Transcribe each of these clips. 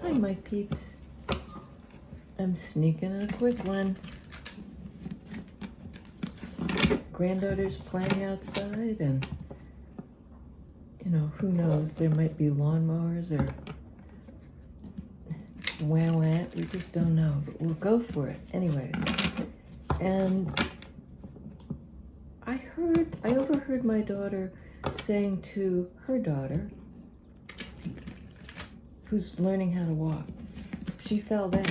Hi, my peeps. I'm sneaking in a quick one. Granddaughter's playing outside, and who knows? There might be lawnmowers or wah. We just don't know, but we'll go for it anyways. And I overheard my daughter saying to her daughter, who's learning how to walk, she fell down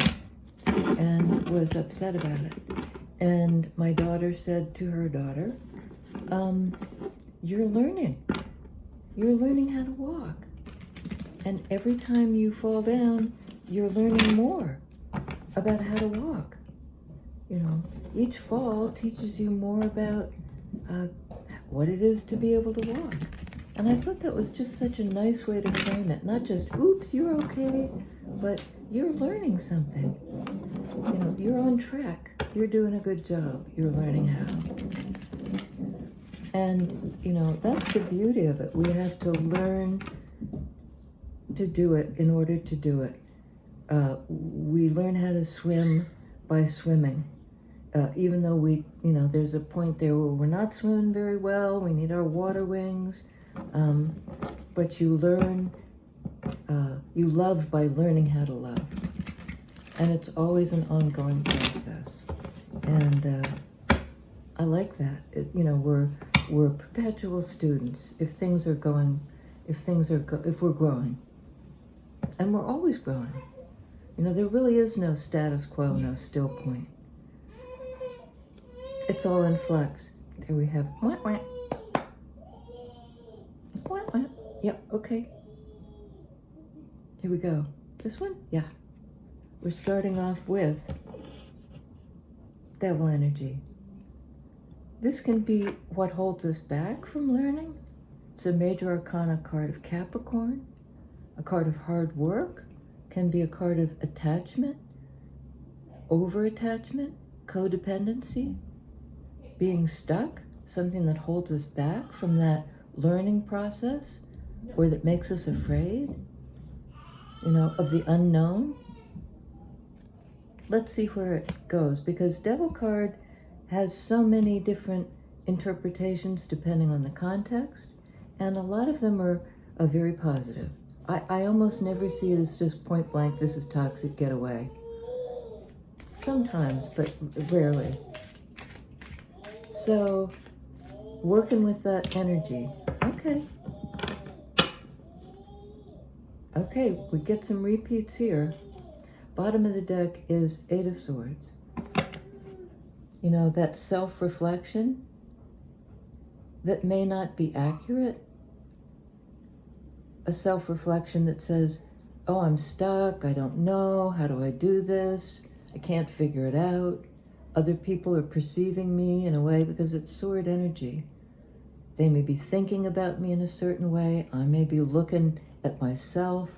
and was upset about it. And my daughter said to her daughter, you're learning how to walk. And every time you fall down, you're learning more about how to walk. Each fall teaches you more about what it is to be able to walk. And I thought that was just such a nice way to frame it. Not just, oops, you're okay, but you're learning something. You're on track. You're doing a good job. You're learning how. And, that's the beauty of it. We have to learn to do it in order to do it. We learn how to swim by swimming. Even though there's a point there where we're not swimming very well, we need our water wings. But you learn, you love by learning how to love. And it's always an ongoing process. And I like that. We're perpetual students. If we're growing. And we're always growing. There really is no status quo, no still point. It's all in flux. There we have wah. Yep, okay. Here we go. This one? Yeah. We're starting off with devil energy. This can be what holds us back from learning. It's a major arcana card of Capricorn, a card of hard work, can be a card of attachment, over-attachment, codependency, being stuck, something that holds us back from that learning process, or that makes us afraid, of the unknown. Let's see where it goes, because Devil card has so many different interpretations depending on the context, and a lot of them are very positive. I almost never see it as just point blank, this is toxic, get away. Sometimes, but rarely. So, working with that energy. Okay, we get some repeats here. Bottom of the deck is 8 of Swords. That self-reflection that may not be accurate. A self-reflection that says, oh, I'm stuck, I don't know, how do I do this? I can't figure it out. Other people are perceiving me in a way, because it's sword energy. They may be thinking about me in a certain way. I may be looking at myself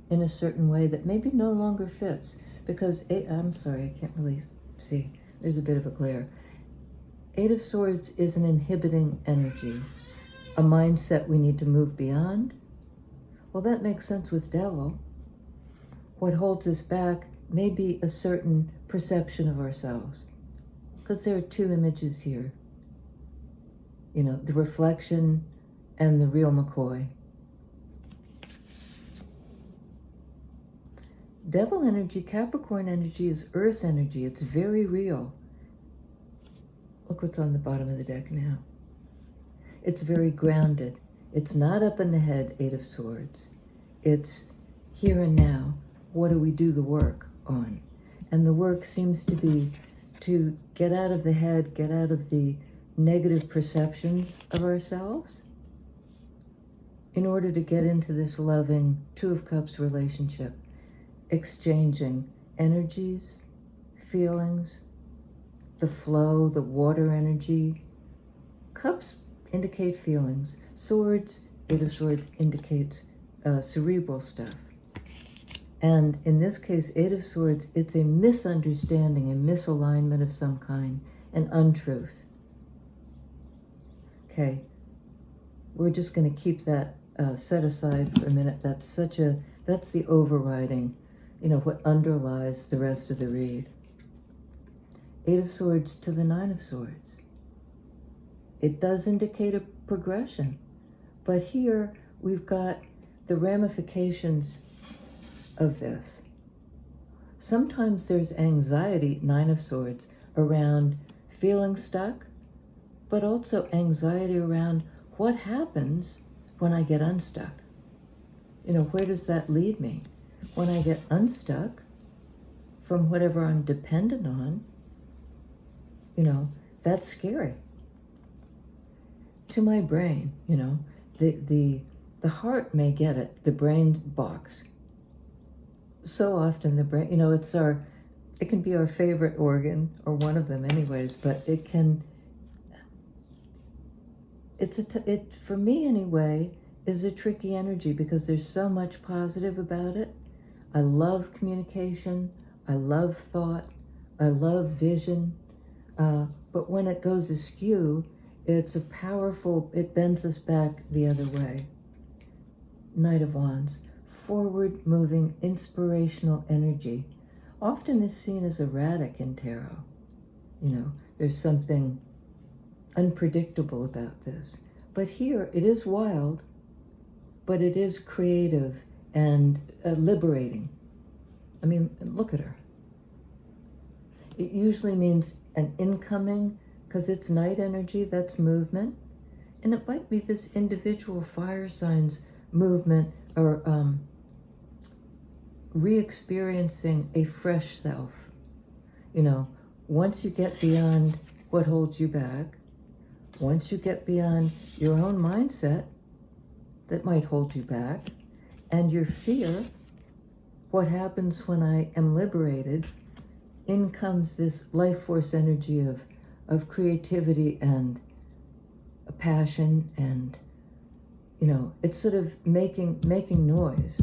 in a certain way that maybe no longer fits. Because, I'm sorry, I can't really see. There's a bit of a glare. 8 of Swords is an inhibiting energy, a mindset we need to move beyond. Well, that makes sense with Devil. What holds us back may be a certain perception of ourselves. Because there are two images here. The reflection and the real McCoy. Devil energy, Capricorn energy is earth energy. It's very real. Look what's on the bottom of the deck now. It's very grounded. It's not up in the head, 8 of Swords. It's here and now. What do we do the work on? And the work seems to be to get out of the head, get out of the negative perceptions of ourselves in order to get into this loving 2 of Cups relationship, exchanging energies, feelings, the flow, the water energy. Cups indicate feelings. Swords, 8 of Swords indicates cerebral stuff. And in this case, 8 of Swords, it's a misunderstanding, a misalignment of some kind, an untruth. Okay, we're just going to keep that set aside for a minute. That's the overriding, what underlies the rest of the read. 8 of Swords to the 9 of Swords. It does indicate a progression, but here we've got the ramifications of this. Sometimes there's anxiety, 9 of Swords, around feeling stuck, but also anxiety around what happens when I get unstuck. Where does that lead me? When I get unstuck from whatever I'm dependent on, that's scary. To my brain, the heart may get it, the brain box. So often the brain, it can be our favorite organ, or one of them anyways, but it for me anyway, is a tricky energy because there's so much positive about it. I love communication, I love thought, I love vision, but when it goes askew, it bends us back the other way. Knight of Wands, forward-moving, inspirational energy, often is seen as erratic in tarot. There's something unpredictable about this. But here, it is wild, but it is creative and liberating. Look at her. It usually means an incoming, because it's night energy, that's movement. And it might be this individual fire sign's movement or re-experiencing a fresh self. Once you get beyond what holds you back, once you get beyond your own mindset that might hold you back, and your fear, what happens when I am liberated, in comes this life force energy of creativity and a passion, and it's sort of making noise,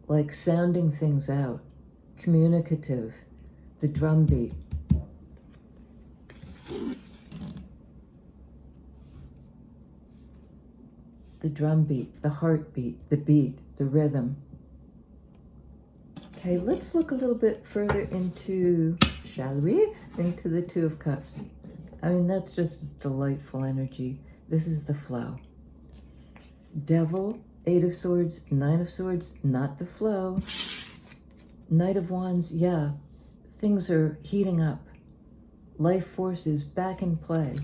like sounding things out, communicative, the drumbeat. The drumbeat, the heartbeat, the beat, the rhythm. Okay, let's look a little bit further into, shall we? Into the 2 of Cups. That's just delightful energy. This is the flow. Devil, 8 of Swords, 9 of Swords, not the flow. Knight of Wands, yeah, things are heating up. Life force is back in play.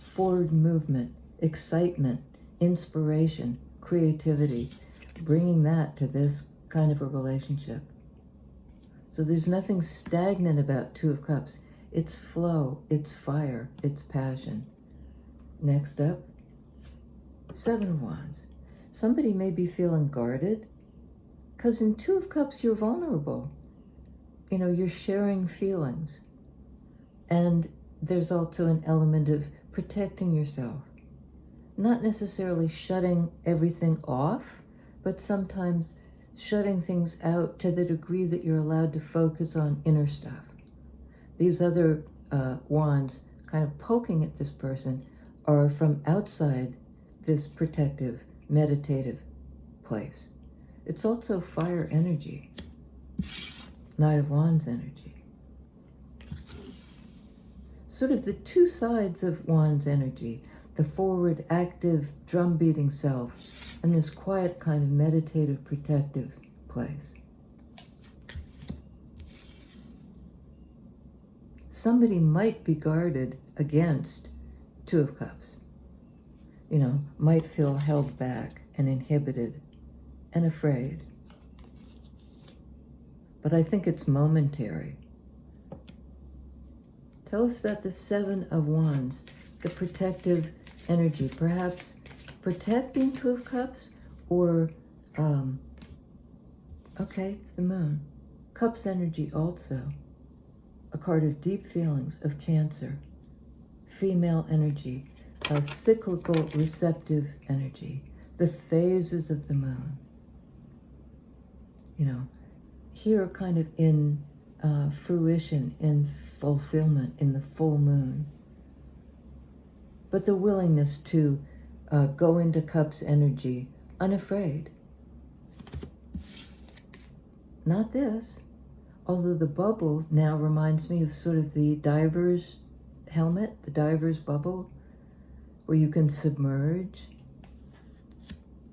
Forward movement, excitement, inspiration, creativity, bringing that to this kind of a relationship. So there's nothing stagnant about 2 of Cups. It's flow, it's fire, it's passion. Next up, 7 of Wands. Somebody may be feeling guarded, because in 2 of Cups, you're vulnerable. You're sharing feelings. And there's also an element of protecting yourself. Not necessarily shutting everything off, but sometimes shutting things out to the degree that you're allowed to focus on inner stuff. These other wands kind of poking at this person are from outside this protective, meditative place. It's also fire energy, Knight of Wands energy. Sort of the 2 sides of Wands energy, the forward, active, drum-beating self, and this quiet kind of meditative, protective place. Somebody might be guarded against 2 of Cups. Might feel held back and inhibited and afraid. But I think it's momentary. Tell us about the 7 of Wands, the protective energy, perhaps protecting 2 of Cups, or, the Moon. Cups energy also, a card of deep feelings, of Cancer, female energy, a cyclical receptive energy, the phases of the Moon. Here kind of in fruition, in fulfillment, in the full moon. But the willingness to go into Cups energy unafraid. not this. Although the bubble now reminds me of sort of the diver's helmet, the diver's bubble, where you can submerge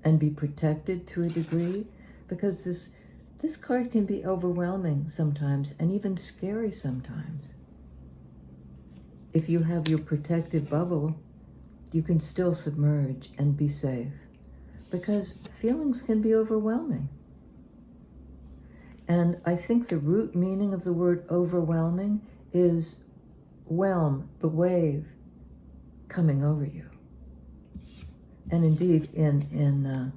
and be protected to a degree, because this card can be overwhelming sometimes and even scary sometimes. If you have your protective bubble, you can still submerge and be safe, because feelings can be overwhelming. And I think the root meaning of the word overwhelming is whelm, the wave coming over you. And indeed, in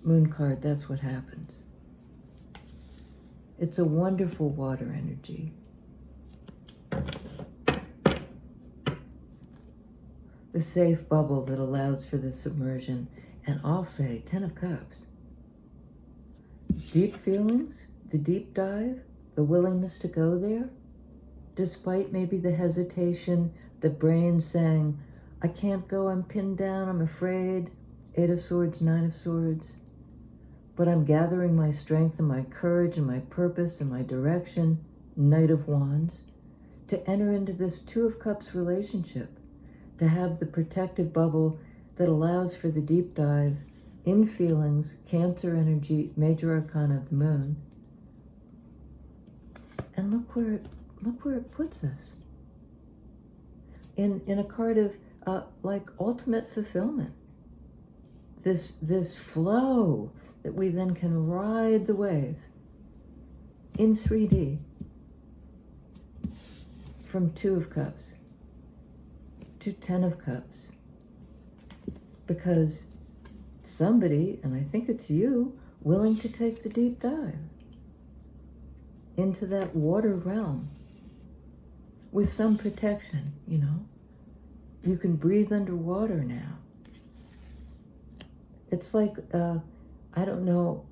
Moon card, that's what happens. It's a wonderful water energy. The safe bubble that allows for the submersion. And I'll say 10 of Cups. Deep feelings, the deep dive, the willingness to go there, despite maybe the hesitation, the brain saying, I can't go, I'm pinned down, I'm afraid. 8 of Swords, 9 of Swords. But I'm gathering my strength and my courage and my purpose and my direction, Knight of Wands, to enter into this 2 of Cups relationship, to have the protective bubble that allows for the deep dive in feelings, Cancer energy, major arcana of the moon. And look where it puts us. In a card of like ultimate fulfillment. This flow that we then can ride the wave in 3D from 2 of Cups to 10 of Cups. Because somebody, and I think it's you, willing to take the deep dive into that water realm with some protection, you know. You can breathe underwater now. It's like, I don't know,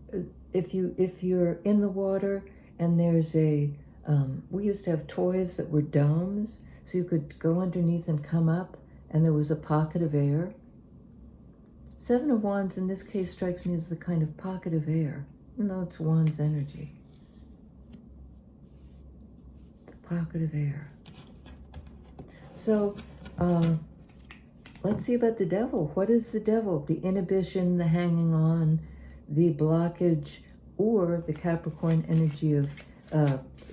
if you're in the water and there's we used to have toys that were domes, so you could go underneath and come up, and there was a pocket of air. 7 of Wands in this case strikes me as the kind of pocket of air, even though it's Wands energy. The pocket of air. So, let's see about the devil. What is the devil? The inhibition, the hanging on, the blockage, or the Capricorn energy of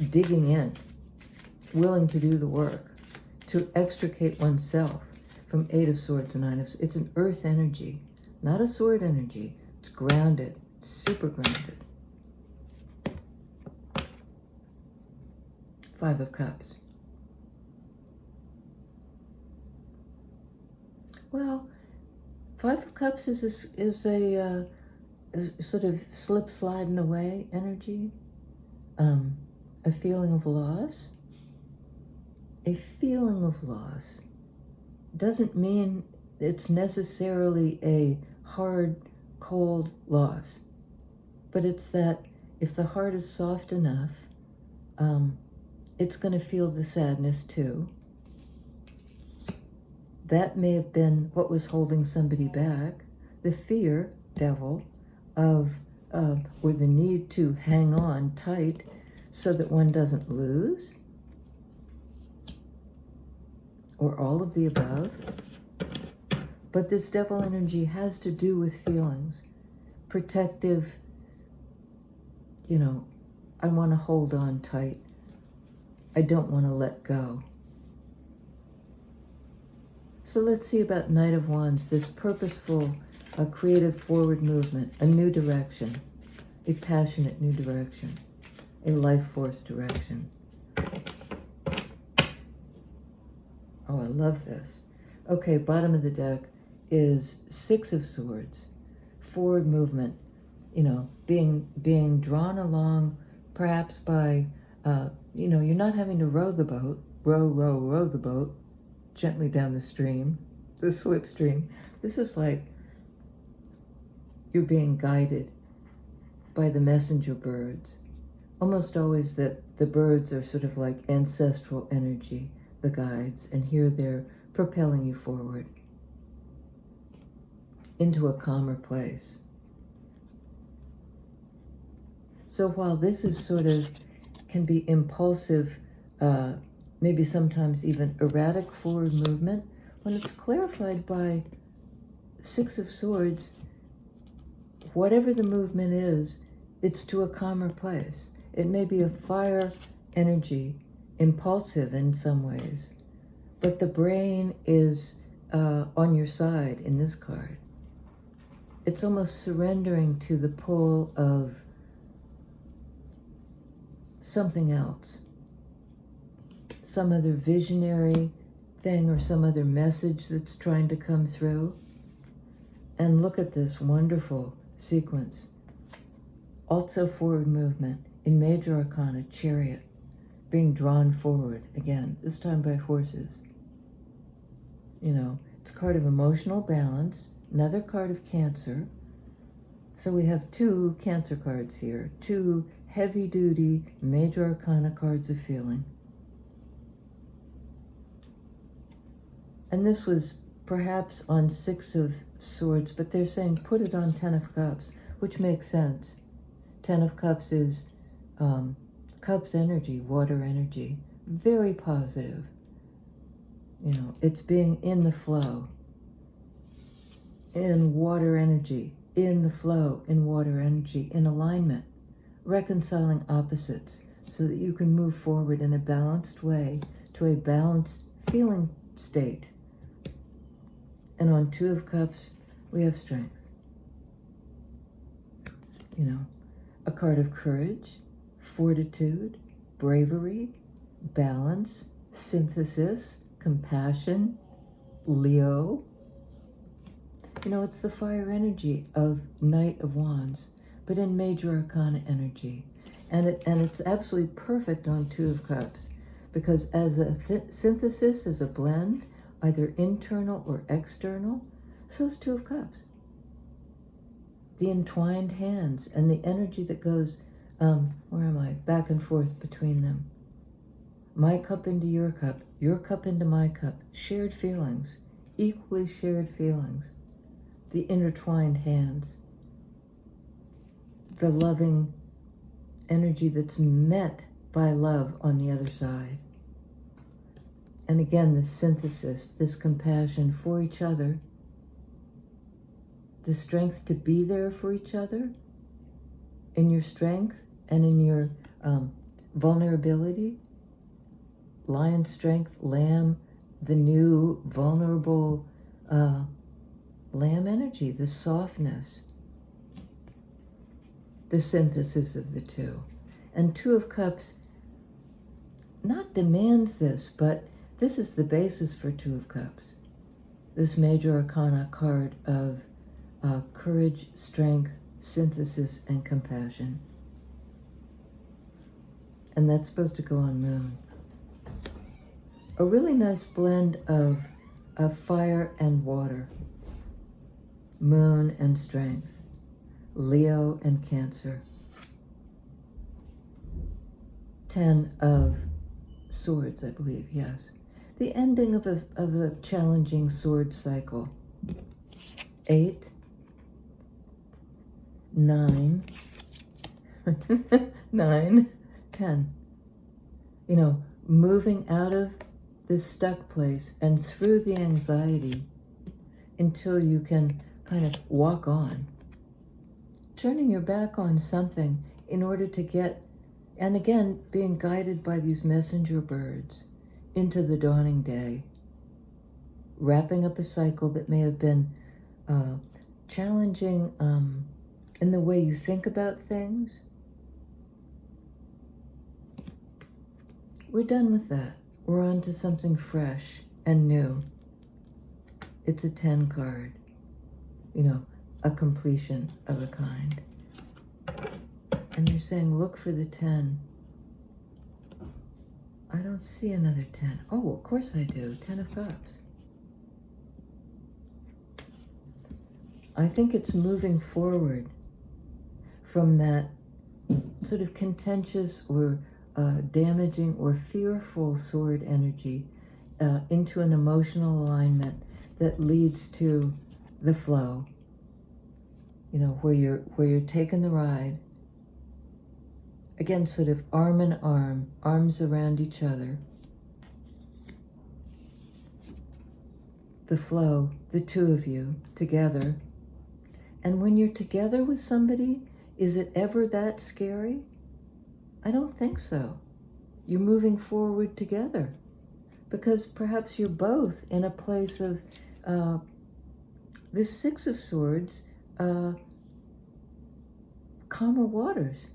digging in, willing to do the work, to extricate oneself from 8 of Swords and 9 of Swords. It's an earth energy, not a sword energy. It's grounded, super grounded. 5 of Cups. Well, 5 of Cups is a sort of slip sliding away energy, a feeling of loss. A feeling of loss doesn't mean it's necessarily a hard, cold loss, but it's that if the heart is soft enough, it's going to feel the sadness too. That may have been what was holding somebody back. The fear, devil, of or the need to hang on tight so that one doesn't lose, or all of the above. But this devil energy has to do with feelings. Protective, you know, I want to hold on tight. I don't want to let go. So let's see about Knight of Wands, this purposeful, creative forward movement, a new direction, a passionate new direction, a life force direction. Oh, I love this. Okay, bottom of the deck is 6 of Swords, forward movement, you know, being drawn along perhaps by, you know, you're not having to row the boat, row the boat gently down the stream, the slipstream. This is like you're being guided by the messenger birds. Almost always that the birds are sort of like ancestral energy, the guides, and here they're propelling you forward into a calmer place. So while this is sort of, can be impulsive, maybe sometimes even erratic forward movement, when it's clarified by Six of Swords, whatever the movement is, it's to a calmer place. It may be a fire energy, impulsive in some ways, but the brain is on your side in this card. It's almost surrendering to the pull of something else, some other visionary thing or some other message that's trying to come through. And look at this wonderful sequence. Also forward movement in Major Arcana, Chariot, being drawn forward again, this time by horses. You know, it's a card of emotional balance, another card of Cancer. So we have two Cancer cards here, two heavy-duty Major Arcana cards of feeling. And this was perhaps on Six of Swords, but they're saying put it on Ten of Cups, which makes sense. Ten of Cups is Cups energy, water energy, very positive. You know, it's being in the flow, in water energy, in the flow, in water energy, in alignment, reconciling opposites so that you can move forward in a balanced way to a balanced feeling state. And on Two of Cups, we have strength. You know, a card of courage, fortitude, bravery, balance, synthesis, compassion, Leo. You know, it's the fire energy of Knight of Wands, but in Major Arcana energy. And it's absolutely perfect on Two of Cups, because as a synthesis, as a blend, either internal or external, so is Two of Cups. The entwined hands and the energy that goes, back and forth between them. My cup into your cup into my cup, shared feelings, equally shared feelings. The intertwined hands, the loving energy that's met by love on the other side. And again, this synthesis, this compassion for each other, the strength to be there for each other, in your strength and in your vulnerability. Lion strength, lamb, the new vulnerable lamb energy, the softness, the synthesis of the two. And Two of Cups not demands this, but this is the basis for Two of Cups. This Major Arcana card of courage, strength, synthesis, and compassion. And that's supposed to go on Moon. A really nice blend of fire and water. Moon and strength. Leo and Cancer. 10 of Swords, I believe, yes. The ending of a challenging sword cycle. 8, 9, 9, 10. You know, moving out of this stuck place and through the anxiety until you can kind of walk on. Turning your back on something in order to get, and again, being guided by these messenger birds into the dawning day. Wrapping up a cycle that may have been challenging in the way you think about things. We're done with that. We're on to something fresh and new. It's a 10 card. You know, a completion of a kind. And you're saying, look for the 10. I don't see another 10. Oh, of course I do. 10 of Cups. I think it's moving forward from that sort of contentious or damaging or fearful sword energy into an emotional alignment that leads to the flow. You know, where you're taking the ride Again, sort of arm in arm, arms around each other. The flow, the two of you together. And when you're together with somebody, is it ever that scary? I don't think so. You're moving forward together because perhaps you're both in a place of this Six of Swords, calmer waters.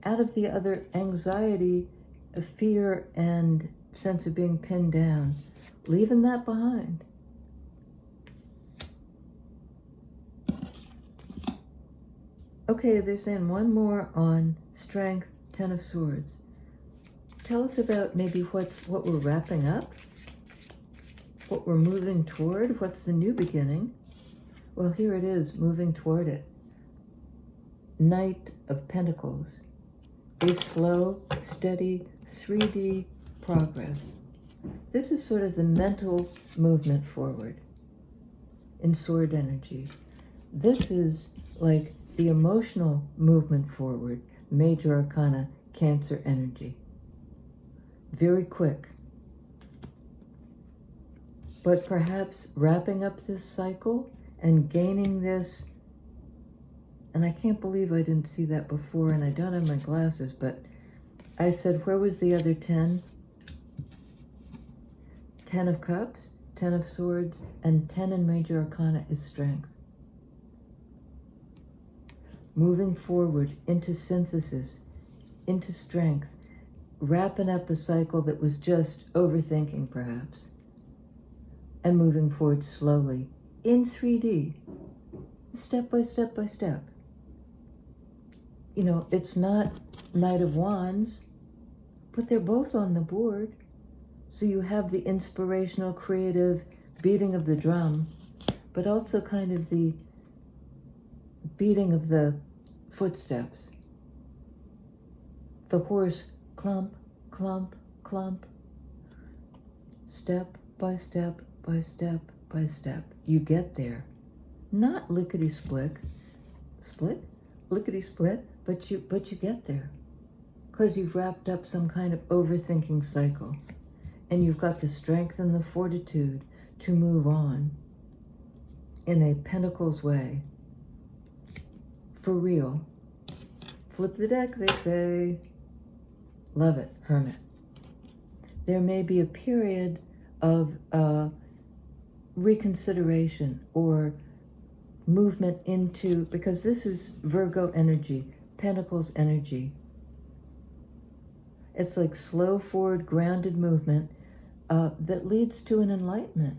Out of the other anxiety, fear, and sense of being pinned down, leaving that behind. Okay, they're saying one more on strength, Ten of Swords. Tell us about maybe what we're wrapping up, what we're moving toward, what's the new beginning. Well, here it is, moving toward it. Knight of Pentacles. A slow, steady, 3D progress. This is sort of the mental movement forward in sword energy. This is like the emotional movement forward, major arcana, Cancer energy. Very quick. But perhaps wrapping up this cycle and gaining this, and I can't believe I didn't see that before, and I don't have my glasses, but I said, where was the other 10? 10 of Cups, 10 of Swords, and 10 in Major Arcana is strength. Moving forward into synthesis, into strength, wrapping up a cycle that was just overthinking perhaps, and moving forward slowly in 3D, step by step by step. You know, it's not Knight of Wands, but they're both on the board. So you have the inspirational, creative beating of the drum, but also kind of the beating of the footsteps. The horse clump, clump, clump. Step by step by step by step. You get there. Not lickety-split, lickety-split, but you get there. Because you've wrapped up some kind of overthinking cycle. And you've got the strength and the fortitude to move on in a Pentacles way. For real. Flip the deck, they say. Love it, Hermit. There may be a period of reconsideration or movement into, because this is Virgo energy, Pentacles energy. It's like slow forward, grounded movement that leads to an enlightenment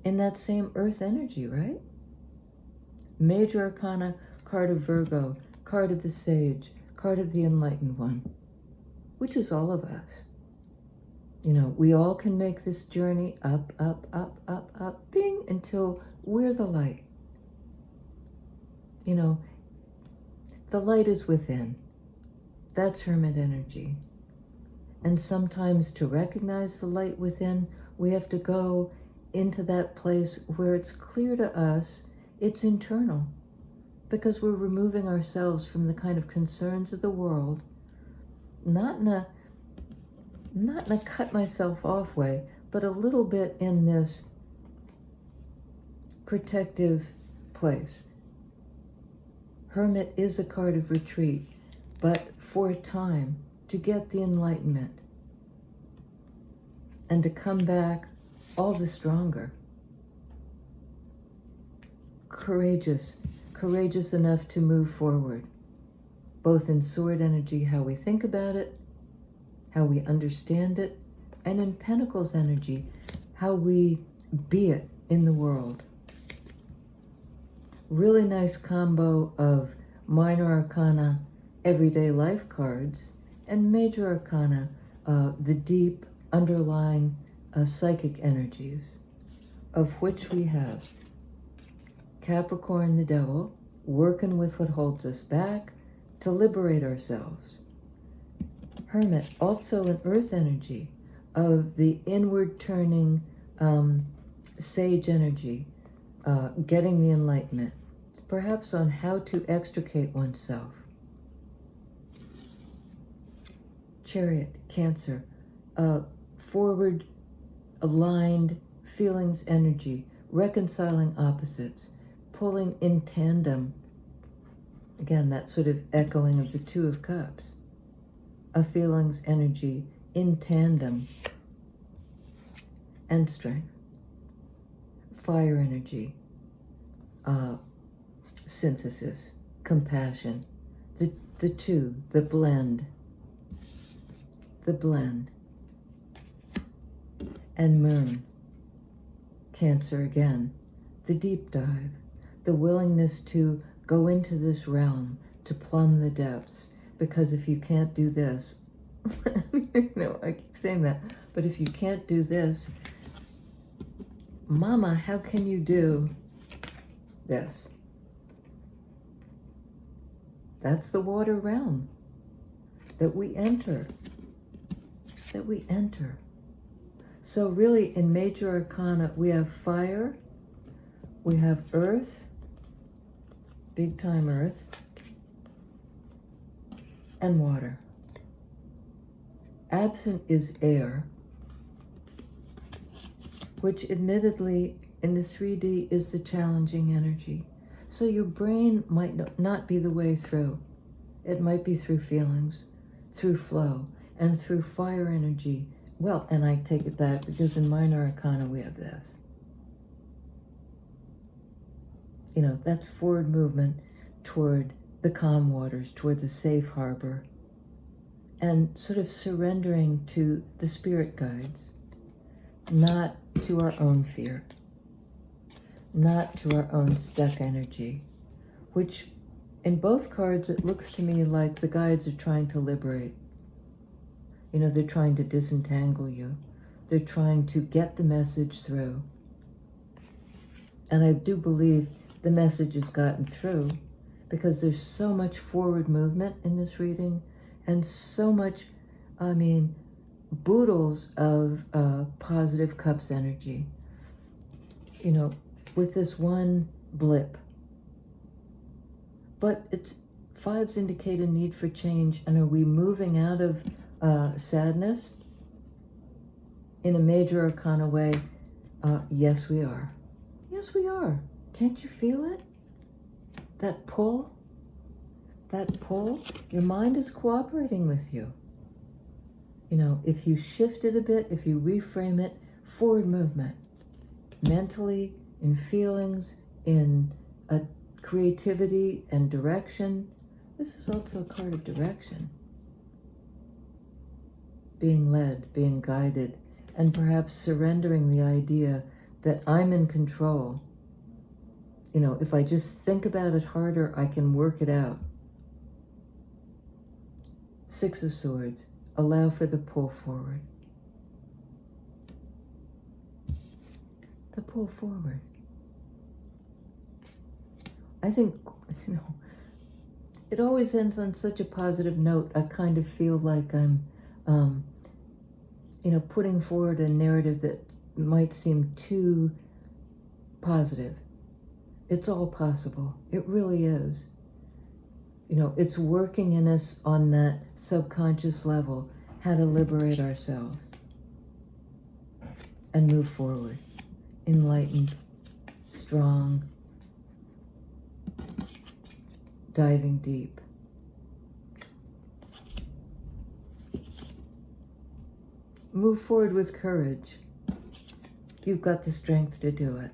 in that same earth energy, right? Major Arcana, card of Virgo, card of the Sage, card of the Enlightened One, which is all of us. You know, we all can make this journey up, up, up, up, up, bing, until we're the light. You know, the light is within. That's Hermit energy. And sometimes to recognize the light within, we have to go into that place where it's clear to us it's internal, because we're removing ourselves from the kind of concerns of the world, not in a cut myself off way, but a little bit in this protective place. Hermit is a card of retreat, but for a time, to get the enlightenment and to come back all the stronger. Courageous enough to move forward, both in sword energy, how we think about it, how we understand it, and in Pentacles energy, how we be it in the world. Really nice combo of minor arcana, everyday life cards, and major arcana, the deep underlying psychic energies, of which we have Capricorn, the devil, working with what holds us back to liberate ourselves. Hermit, also an earth energy of the inward turning sage energy, getting the enlightenment, perhaps on how to extricate oneself. Chariot, Cancer, forward aligned feelings energy, reconciling opposites, pulling in tandem. Again, that sort of echoing of the Two of Cups. A feelings energy in tandem. And strength. Fire energy. Synthesis. Compassion. The two, the blend. The blend. And Moon. Cancer again. The deep dive. The willingness to go into this realm, to plumb the depths. Because if you can't do this, I keep saying that, but if you can't do this, Mama, how can you do this? That's the water realm that we enter. So really, in major arcana, we have fire, we have earth, big time earth, and water. Absent is air, which admittedly in the 3D is the challenging energy. So your brain might not be the way through. It might be through feelings, through flow, and through fire energy. Well, and I take it back because in minor arcana we have this. That's forward movement toward the calm waters, toward the safe harbor, and sort of surrendering to the spirit guides, not to our own fear, not to our own stuck energy, which in both cards it looks to me like the guides are trying to liberate. They're trying to disentangle you. They're trying to get the message through. And I do believe the message has gotten through because there's so much forward movement in this reading and so much, boodles of positive cups energy. With this one blip. But fives indicate a need for change. And are we moving out of sadness in a major arcana way? Yes, we are. Yes, we are. Can't you feel it? That pull? Your mind is cooperating with you. If you shift it a bit, if you reframe it, forward movement. Mentally, in feelings, in creativity and direction. This is also a card of direction. Being led, being guided, and perhaps surrendering the idea that I'm in control. If I just think about it harder, I can work it out. Six of Swords, allow for the pull forward. The pull forward. I think, it always ends on such a positive note. I kind of feel like I'm putting forward a narrative that might seem too positive. It's all possible. It really is. It's working in us on that subconscious level, how to liberate ourselves and move forward. Enlightened, strong, diving deep. Move forward with courage. You've got the strength to do it.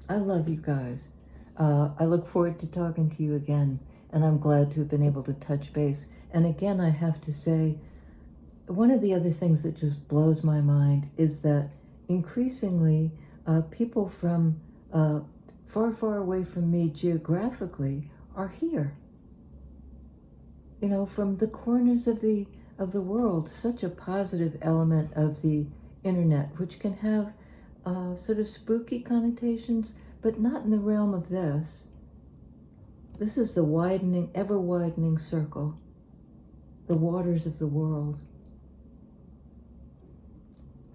I love you guys. I look forward to talking to you again, and I'm glad to have been able to touch base. And again, I have to say, one of the other things that just blows my mind is that increasingly people from far, far away from me geographically are here. From the corners of the world, such a positive element of the internet, which can have sort of spooky connotations, but not in the realm of this. This is the widening, ever widening circle, the waters of the world.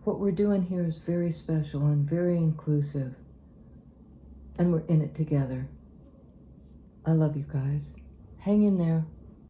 What we're doing here is very special and very inclusive, and we're in it together. I love you guys. Hang in there.